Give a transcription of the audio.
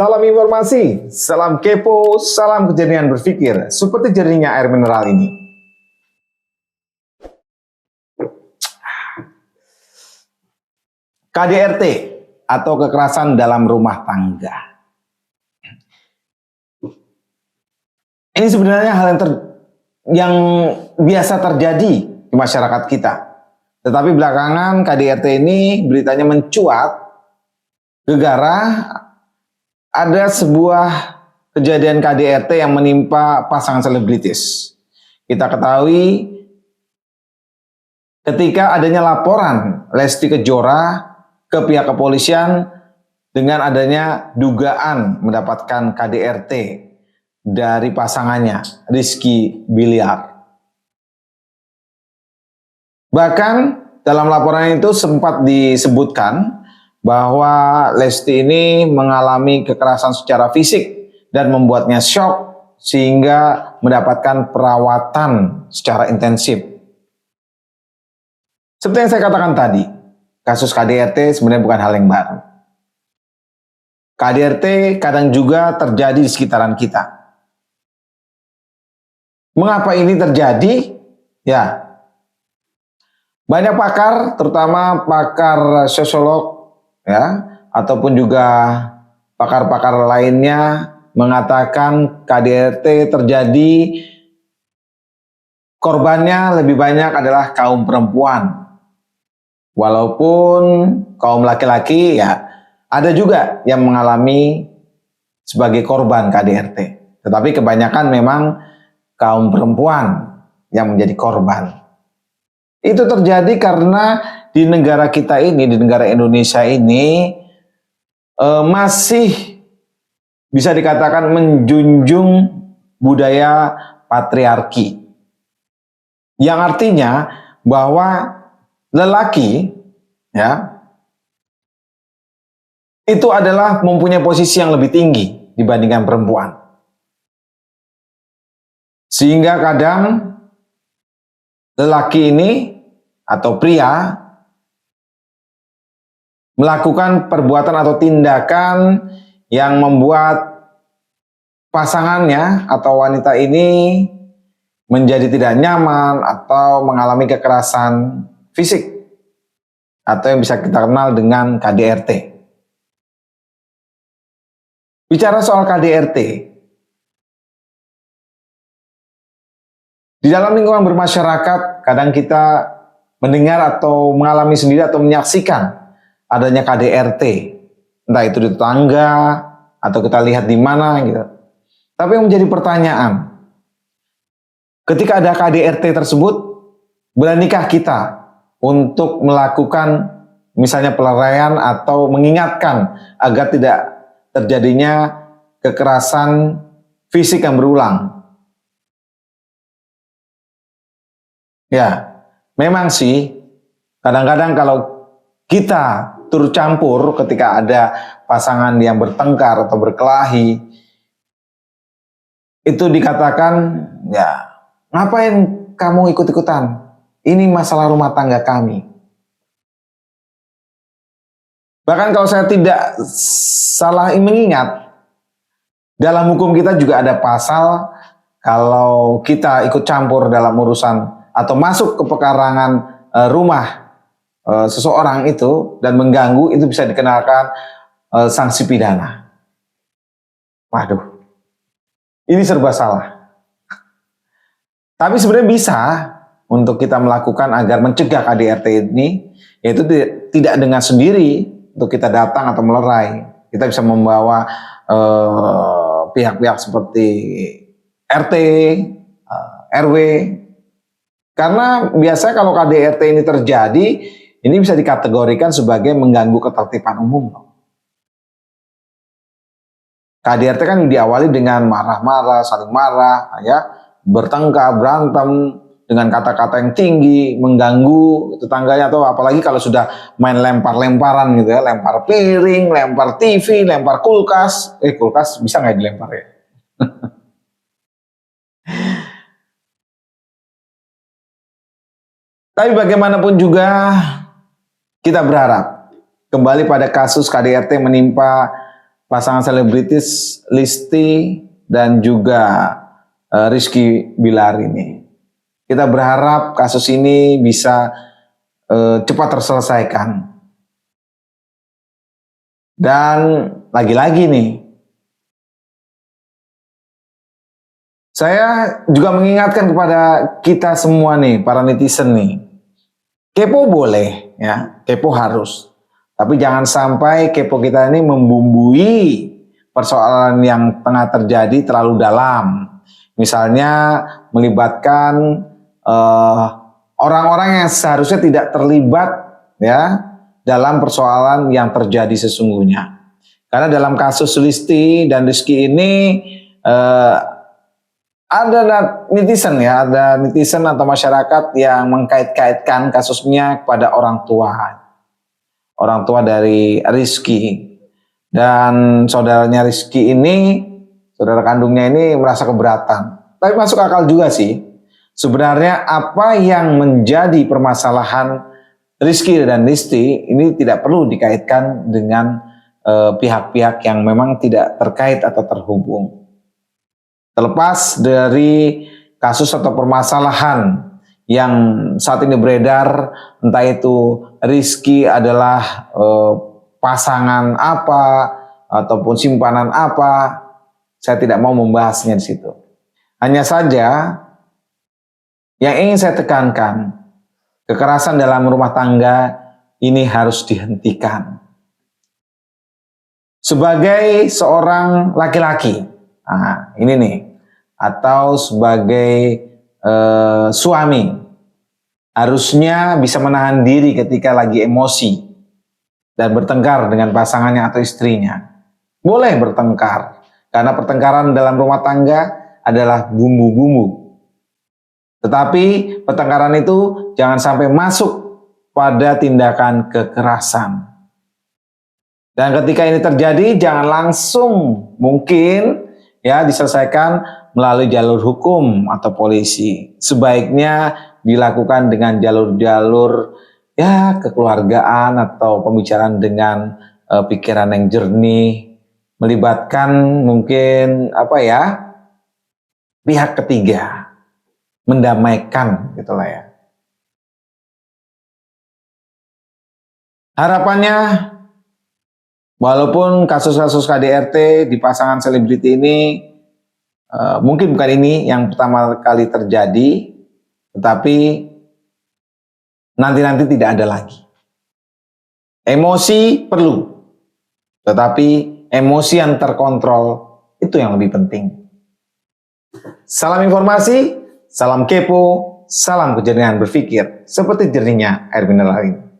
Salam informasi, salam kepo, salam kejernihan berpikir, seperti jernihnya air mineral ini. KDRT atau kekerasan dalam rumah tangga. Ini sebenarnya hal yang biasa terjadi di masyarakat kita. Tetapi belakangan KDRT ini beritanya mencuat gegara ada sebuah kejadian KDRT yang menimpa pasangan selebritis. Kita ketahui ketika adanya laporan Lesti Kejora ke pihak kepolisian dengan adanya dugaan mendapatkan KDRT dari pasangannya Rizky Bilar. Bahkan dalam laporan itu sempat disebutkan bahwa Lesti ini mengalami kekerasan secara fisik dan membuatnya shock sehingga mendapatkan perawatan secara intensif. Seperti yang saya katakan tadi, kasus KDRT sebenarnya bukan hal yang baru. KDRT kadang juga terjadi di sekitaran kita. Mengapa ini terjadi? Ya, banyak pakar, terutama pakar sosiolog, ya, ataupun juga pakar-pakar lainnya mengatakan KDRT terjadi korbannya lebih banyak adalah kaum perempuan. Walaupun kaum laki-laki ya ada juga yang mengalami sebagai korban KDRT. Tetapi kebanyakan memang kaum perempuan yang menjadi korban. Itu terjadi karena di negara kita ini, di negara Indonesia ini masih bisa dikatakan menjunjung budaya patriarki. Yang artinya bahwa lelaki ya itu adalah mempunyai posisi yang lebih tinggi dibandingkan perempuan. Sehingga kadang lelaki ini atau pria melakukan perbuatan atau tindakan yang membuat pasangannya atau wanita ini menjadi tidak nyaman atau mengalami kekerasan fisik atau yang bisa kita kenal dengan KDRT. Bicara soal KDRT, di dalam lingkungan bermasyarakat kadang kita mendengar atau mengalami sendiri atau menyaksikan adanya KDRT, entah itu di tetangga atau kita lihat di mana gitu. Tapi yang menjadi pertanyaan, ketika ada KDRT tersebut, beranikah kita untuk melakukan misalnya pelarian atau mengingatkan agar tidak terjadinya kekerasan fisik yang berulang? Ya, memang sih kadang-kadang kalau kita turut campur ketika ada pasangan yang bertengkar atau berkelahi, itu dikatakan, ya ngapain kamu ikut-ikutan? Ini masalah rumah tangga kami. Bahkan kalau saya tidak salah mengingat, dalam hukum kita juga ada pasal kalau kita ikut campur dalam urusan atau masuk ke pekarangan rumah seseorang itu dan mengganggu, itu bisa dikenakan sanksi pidana. Waduh, ini serba salah. Tapi sebenarnya bisa untuk kita melakukan agar mencegah KDRT ini, yaitu tidak dengan sendiri untuk kita datang atau melerai. Kita bisa membawa pihak-pihak seperti RT, RW, karena biasanya kalau KDRT ini terjadi, ini bisa dikategorikan sebagai mengganggu ketertiban umum. KDRT kan diawali dengan marah-marah, saling marah, ya, bertengkar, berantem dengan kata-kata yang tinggi, mengganggu tetangganya, atau apalagi kalau sudah main lempar-lemparan gitu ya, lempar piring, lempar TV, lempar kulkas. Kulkas bisa nggak dilempar ya? Tapi bagaimanapun juga kita berharap kembali pada kasus KDRT menimpa pasangan selebritis Listi dan juga Rizky Bilar ini. Kita berharap kasus ini bisa cepat terselesaikan. Dan lagi-lagi nih, saya juga mengingatkan kepada kita semua nih, para netizen nih. Kepo boleh, ya, kepo harus. Tapi jangan sampai kepo kita ini membumbui persoalan yang tengah terjadi terlalu dalam. Misalnya melibatkan orang-orang yang seharusnya tidak terlibat, ya, dalam persoalan yang terjadi sesungguhnya. Karena dalam kasus Listi dan Rizky ini ada netizen, ya, ada netizen atau masyarakat yang mengkait-kaitkan kasusnya kepada orang tua dari Rizky. Dan saudaranya Rizky ini, saudara kandungnya ini merasa keberatan. Tapi masuk akal juga sih. Sebenarnya apa yang menjadi permasalahan Rizky dan Listi ini tidak perlu dikaitkan dengan pihak-pihak yang memang tidak terkait atau terhubung. Terlepas dari kasus atau permasalahan yang saat ini beredar, entah itu Rizky adalah pasangan apa ataupun simpanan apa, saya tidak mau membahasnya di situ. Hanya saja yang ingin saya tekankan, kekerasan dalam rumah tangga ini harus dihentikan. Sebagai seorang laki-laki, nah ini nih, atau sebagai suami, harusnya bisa menahan diri ketika lagi emosi dan bertengkar dengan pasangannya atau istrinya. Boleh bertengkar, karena pertengkaran dalam rumah tangga adalah bumbu-bumbu. Tetapi pertengkaran itu jangan sampai masuk pada tindakan kekerasan. Dan ketika ini terjadi, jangan langsung mungkin, ya, diselesaikan melalui jalur hukum atau polisi. Sebaiknya dilakukan dengan jalur-jalur, ya, kekeluargaan atau pembicaraan dengan pikiran yang jernih, melibatkan mungkin pihak ketiga, mendamaikan gitulah, ya. Harapannya, walaupun kasus-kasus KDRT di pasangan selebriti ini mungkin bukan ini yang pertama kali terjadi, tetapi nanti-nanti tidak ada lagi. Emosi perlu, tetapi emosi yang terkontrol itu yang lebih penting. Salam informasi, salam kepo, salam kejernihan berpikir seperti jernihnya air mineral ini.